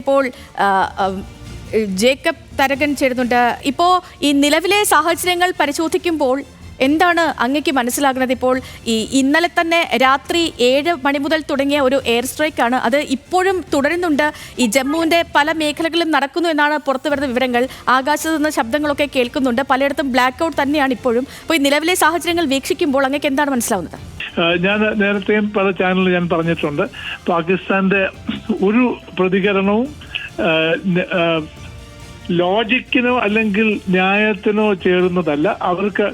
ഇപ്പോൾ ജേക്കബ് തരകൻ ചേരുന്നുണ്ട്. ഇപ്പോൾ ഈ നിലവിലെ സാഹചര്യങ്ങൾ പരിശോധിക്കുമ്പോൾ എന്താണ് അങ്ങേക്ക് മനസ്സിലാകുന്നത്? ഇപ്പോൾ ഇന്നലെ തന്നെ രാത്രി 7 മണി മുതൽ തുടങ്ങിയ ഒരു എയർ സ്ട്രൈക്കാണ്, അത് ഇപ്പോഴും തുടരുന്നുണ്ട്. ഈ ജമ്മുവിന്റെ പല മേഖലകളിലും നടക്കുന്നു എന്നാണ് പുറത്തു വരുന്ന വിവരങ്ങൾ. ആകാശത്ത് നിന്ന് ശബ്ദങ്ങളൊക്കെ കേൾക്കുന്നുണ്ട്, പലയിടത്തും ബ്ലാക്ക് ഔട്ട് തന്നെയാണ് ഇപ്പോഴും. അപ്പോൾ ഈ നിലവിലെ സാഹചര്യങ്ങൾ വീക്ഷിക്കുമ്പോൾ അങ്ങേക്ക് എന്താണ് മനസ്സിലാവുന്നത്? ഞാൻ നേരത്തെയും പല ചാനലിൽ ഞാൻ പറഞ്ഞിട്ടുണ്ട്, പാകിസ്ഥാന്റെ ഒരു പ്രതികരണവും ലോജിക്കിനോ അല്ലെങ്കിൽ ന്യായത്തിനോ ചേരുന്നതല്ല. അവർക്ക്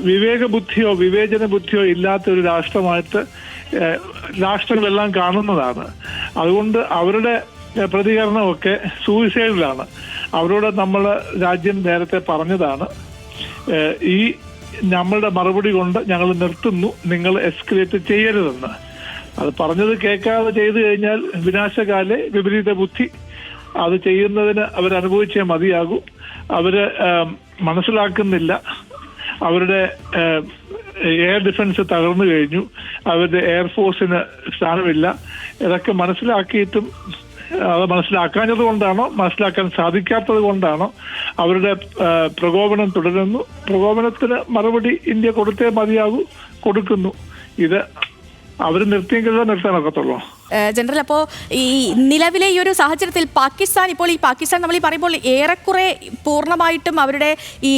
വിവേകബുദ്ധിയോ വിവേചന ബുദ്ധിയോ ഇല്ലാത്ത ഒരു രാഷ്ട്രമായിട്ട് രാഷ്ട്രങ്ങളെല്ലാം കാണുന്നതാണ്. അതുകൊണ്ട് അവരുടെ പ്രതികരണമൊക്കെ സൂയിസൈഡിലാണ്. അവരോട് നമ്മൾ രാജ്യം നേരത്തെ പറഞ്ഞതാണ്, ഈ നമ്മളുടെ മറുപടി കൊണ്ട് ഞങ്ങൾ നിർത്തുന്നു, നിങ്ങൾ എസ്കലേറ്റ് ചെയ്യരുതെന്ന്. അത് പറഞ്ഞത് കേൾക്കാതെ ചെയ്തു കഴിഞ്ഞാൽ വിനാശകാലെ വിപരീത ബുദ്ധി, അത് ചെയ്യുന്നതിന് അവരനുഭവിച്ചേ മതിയാകൂ. അവര് മനസ്സിലാക്കുന്നില്ല, അവരുടെ എയർ ഡിഫൻസ് തകർന്നു കഴിഞ്ഞു, അവരുടെ എയർഫോഴ്സിന് സ്ഥാനമില്ല. ഇതൊക്കെ മനസ്സിലാക്കിയിട്ടും അത് മനസ്സിലാക്കാഞ്ഞത് കൊണ്ടാണോ മനസ്സിലാക്കാൻ സാധിക്കാത്തത് കൊണ്ടാണോ അവരുടെ പ്രകോപനം തുടരുന്നു. പ്രകോപനത്തിന് മറുപടി ഇന്ത്യ കൊടുത്തേ മതിയാകൂ, കൊടുക്കുന്നു. ഇത് അവർ നിർത്തിയെങ്കിലേ നിർത്താനൊക്കത്തുള്ളൂ. ജനറൽ, അപ്പോൾ ഈ നിലവിലെ ഈ ഒരു സാഹചര്യത്തിൽ പാകിസ്ഥാൻ നമ്മൾ ഈ പറയുമ്പോൾ ഏറെക്കുറെ പൂർണ്ണമായിട്ടും അവരുടെ ഈ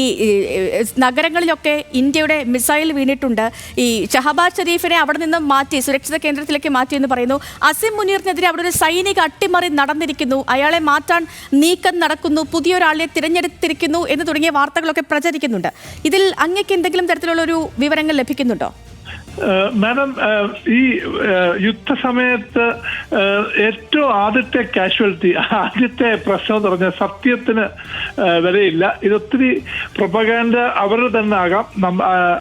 നഗരങ്ങളിലൊക്കെ ഇന്ത്യയുടെ മിസൈൽ വീണിട്ടുണ്ട്. ഈ ഷഹബാസ് ഷെരീഫിനെ അവിടെ നിന്ന് മാറ്റി സുരക്ഷിത കേന്ദ്രത്തിലേക്ക് മാറ്റി എന്ന് പറയുന്നു. അസിം മുനീറിനെതിരെ അവിടെ ഒരു സൈനിക അട്ടിമറി നടന്നിരിക്കുന്നു, അയാളെ മാറ്റാൻ നീക്കം നടക്കുന്നു, പുതിയൊരാളെ തിരഞ്ഞെടുത്തിരിക്കുന്നു എന്ന് തുടങ്ങിയ വാർത്തകളൊക്കെ പ്രചരിക്കുന്നുണ്ട്. ഇതിൽ അങ്ങേക്ക് എന്തെങ്കിലും തരത്തിലുള്ള ഒരു വിവരങ്ങൾ ലഭിക്കുന്നുണ്ടോ? മാഡം, ഈ യുദ്ധസമയത്ത് ഏറ്റവും ആദ്യത്തെ കാഷ്വാലിറ്റി, ആദ്യത്തെ പ്രശ്നം എന്ന് പറഞ്ഞാൽ സത്യത്തിന് വിലയില്ല. ഇതൊത്തിരി പ്രൊപ്പഗാൻഡ അവരുടെ തന്നെ ആകാം.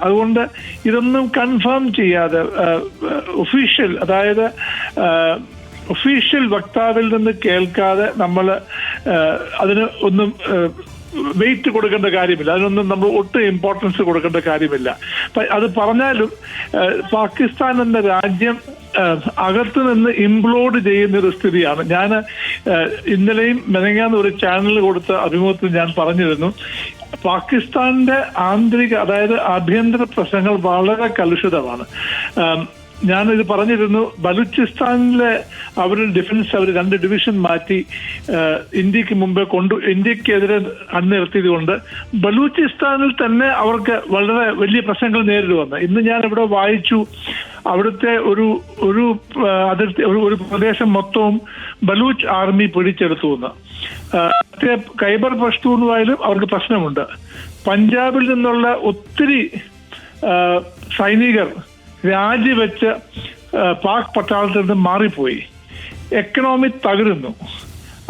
അതുകൊണ്ട് ഇതൊന്നും കൺഫേം ചെയ്യാതെ ഒഫീഷ്യൽ, അതായത് ഒഫീഷ്യൽ വക്താവിൽ നിന്ന് കേൾക്കാതെ നമ്മൾ അതിന് ഒന്നും വെയിറ്റ് കൊടുക്കേണ്ട കാര്യമില്ല, അതിനൊന്നും നമ്മൾ ഒട്ടും ഇമ്പോർട്ടൻസ് കൊടുക്കേണ്ട കാര്യമില്ല. അത് പറഞ്ഞാലും പാകിസ്ഥാൻ എന്ന രാജ്യം അകത്ത് നിന്ന് ഇംപ്ലോഡ് ചെയ്യുന്ന ഒരു സ്ഥിതിയാണ്. ഞാൻ ഇന്നലെയും മെനങ്ങാന്ന് ഒരു ചാനലിൽ കൊടുത്ത അഭിമുഖത്തിൽ ഞാൻ പറഞ്ഞിരുന്നു, പാകിസ്ഥാന്റെ ആന്തരിക, അതായത് ആഭ്യന്തര പ്രശ്നങ്ങൾ വളരെ കലുഷിതമാണ്. ഞാനിത് പറഞ്ഞിരുന്നു, ബലൂചിസ്ഥാനിലെ അവരുടെ ഡിഫൻസ് അവർ 2 ഡിവിഷൻ മാറ്റി ഇന്ത്യക്ക് മുമ്പേ ഇന്ത്യക്കെതിരെ അണിനിരത്തിയത് കൊണ്ട് ബലൂചിസ്ഥാനിൽ തന്നെ അവർക്ക് വളരെ വലിയ പ്രശ്നങ്ങൾ നേരിടുവന്ന്. ഇന്ന് ഞാൻ ഇവിടെ വായിച്ചു, അവിടുത്തെ ഒരു അതിർത്തി ഒരു പ്രദേശം മൊത്തവും ബലൂച്ച് ആർമി പിടിച്ചെടുത്തു എന്ന്. ഖൈബർ പഷ്തൂൺഖ്വയിലും അവർക്ക് പ്രശ്നമുണ്ട്. പഞ്ചാബിൽ നിന്നുള്ള ഒത്തിരി സൈനികർ രാജിവെച്ച് പാക് പട്ടാളത്തിൽ നിന്ന് മാറിപ്പോയി. എക്കണോമി തകരുന്നു.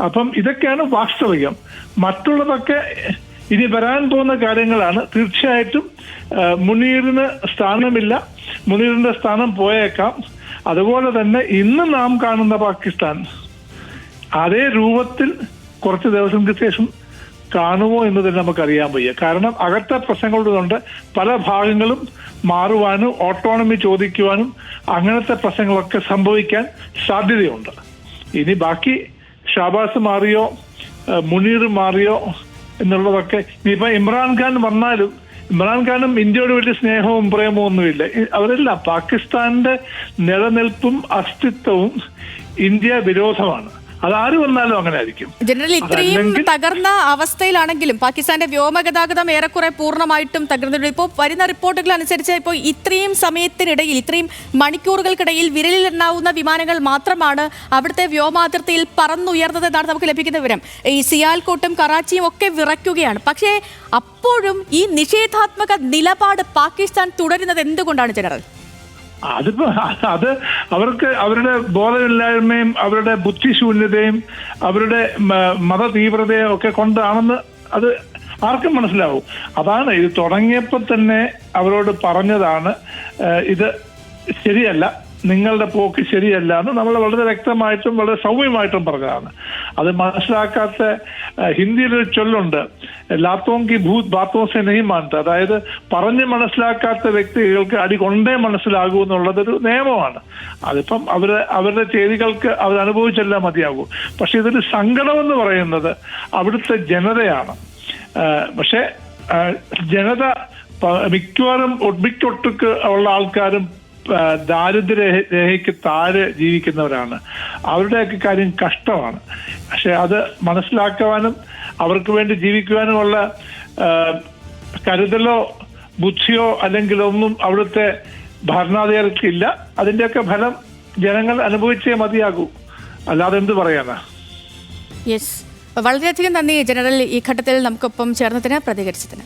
അപ്പം ഇതൊക്കെയാണ് വാസ്തവികം. മറ്റുള്ളതൊക്കെ ഇനി വരാൻ പോകുന്ന കാര്യങ്ങളാണ്. തീർച്ചയായിട്ടും മുനീറിന് സ്ഥാനമില്ല, മുനീറിന്റെ സ്ഥാനം പോയേക്കാം. അതുപോലെ തന്നെ ഇന്ന് നാം കാണുന്ന പാകിസ്ഥാൻ അതേ രൂപത്തിൽ കുറച്ച് ദിവസങ്ങൾക്ക് ശേഷം കാണുമോ എന്ന് തന്നെ നമുക്കറിയാൻ വയ്യ. കാരണം അകത്തെ പ്രശ്നങ്ങളുണ്ട്, പല ഭാഗങ്ങളും മാറുവാനും ഓട്ടോണമി ചോദിക്കുവാനും അങ്ങനത്തെ പ്രശ്നങ്ങളൊക്കെ സംഭവിക്കാൻ സാധ്യതയുണ്ട്. ഇനി ബാക്കി ഷഹബാസ് മാറിയോ മുനീർ മാറിയോ എന്നുള്ളതൊക്കെ, ഇനിയിപ്പോൾ ഇമ്രാൻഖാൻ വന്നാലും ഇമ്രാൻഖാനും ഇന്ത്യയോട് വലിയ സ്നേഹവും പ്രേമവും ഒന്നുമില്ല. അവരെല്ലാം പാകിസ്ഥാന്റെ നിലനിൽപ്പും അസ്തിത്വവും ഇന്ത്യ വിരോധമാണ്. അതാര് വന്നാലും അങ്ങനെ ആയിരിക്കും. ജനറൽ, ഇത്രയും തകർന്ന അവസ്ഥയിലാണെങ്കിലും പാകിസ്ഥാന്റെ വ്യോമഗതാഗതം ഏറെക്കുറെ പൂർണ്ണമായിട്ടും തകർന്നിട്ടുണ്ട്. ഇപ്പോൾ വരുന്ന റിപ്പോർട്ടുകൾ അനുസരിച്ച് ഇപ്പോൾ ഇത്രയും സമയത്തിനിടയിൽ, ഇത്രയും മണിക്കൂറുകൾക്കിടയിൽ വിരലിലെണ്ണാവുന്ന വിമാനങ്ങൾ മാത്രമാണ് അവിടുത്തെ വ്യോമാതിർത്തിയിൽ പറന്നുയർന്നതെന്നാണ് നമുക്ക് ലഭിക്കുന്ന വിവരം. ഈ സിയാൽകോട്ടും കറാച്ചിയും ഒക്കെ വിറയ്ക്കുകയാണ്. പക്ഷേ അപ്പോഴും ഈ നിഷേധാത്മക നിലപാട് പാകിസ്ഥാൻ തുടരുന്നത് എന്തുകൊണ്ടാണ് ജനറൽ? അത് അവർക്ക് അവരുടെ ബോധമില്ലായ്മയും അവരുടെ ബുദ്ധിശൂന്യതയും അവരുടെ മത തീവ്രതയും ഒക്കെ കൊണ്ടാണെന്ന് അത് ആർക്കും മനസ്സിലാവും. അതാണ് ഇത് തുടങ്ങിയപ്പോൾ തന്നെ അവരോട് പറഞ്ഞതാണ്, ഇത് ശരിയല്ല, നിങ്ങളുടെ പോക്ക് ശരിയല്ല എന്ന് നമ്മൾ വളരെ വ്യക്തമായിട്ടും വളരെ സൗമ്യമായിട്ടും പറഞ്ഞതാണ്. അത് മനസ്സിലാക്കാത്ത ഹിന്ദിയിലൊരു ചൊല്ലുണ്ട്, ലാത്തോങ്കി ഭൂത് ബാത്തോസെ നെയ് മാനത, അതായത് പറഞ്ഞ് മനസ്സിലാക്കാത്ത വ്യക്തികൾക്ക് അടി കൊണ്ടേ മനസ്സിലാകൂ എന്നുള്ളതൊരു നിയമമാണ്. അതിപ്പം അവരുടെ ചെയ്തികൾക്ക് അവർ അനുഭവിച്ചെല്ലാം മതിയാകൂ. പക്ഷെ ഇതൊരു സങ്കടമെന്ന് പറയുന്നത് അവിടുത്തെ ജനതയാണ്. പക്ഷെ ജനത മിക്കവാറും ഒട്ടുമിക്കൊട്ടുക്ക് ഉള്ള ആൾക്കാരും ദാരിദ്ര്യരേഖയ്ക്ക് താഴെ ജീവിക്കുന്നവരാണ്. അവരുടെയൊക്കെ കാര്യം കഷ്ടമാണ്. പക്ഷെ അത് മനസ്സിലാക്കുവാനും അവർക്ക് വേണ്ടി ജീവിക്കുവാനുമുള്ള കരുതലോ ബുദ്ധിയോ അല്ലെങ്കിൽ ഒന്നും അവിടുത്തെ ഭരണാധികാരികൾക്കില്ല. അതിൻ്റെയൊക്കെ ഫലം ജനങ്ങൾ അനുഭവിച്ചേ മതിയാകൂ, അല്ലാതെ എന്ത് പറയാനാ. യെസ്, വളരെയധികം നന്ദി ജനറൽ ഈ ഘട്ടത്തിൽ നമുക്കൊപ്പം ചേർന്നതിന് പ്രതികരിച്ചതിന്.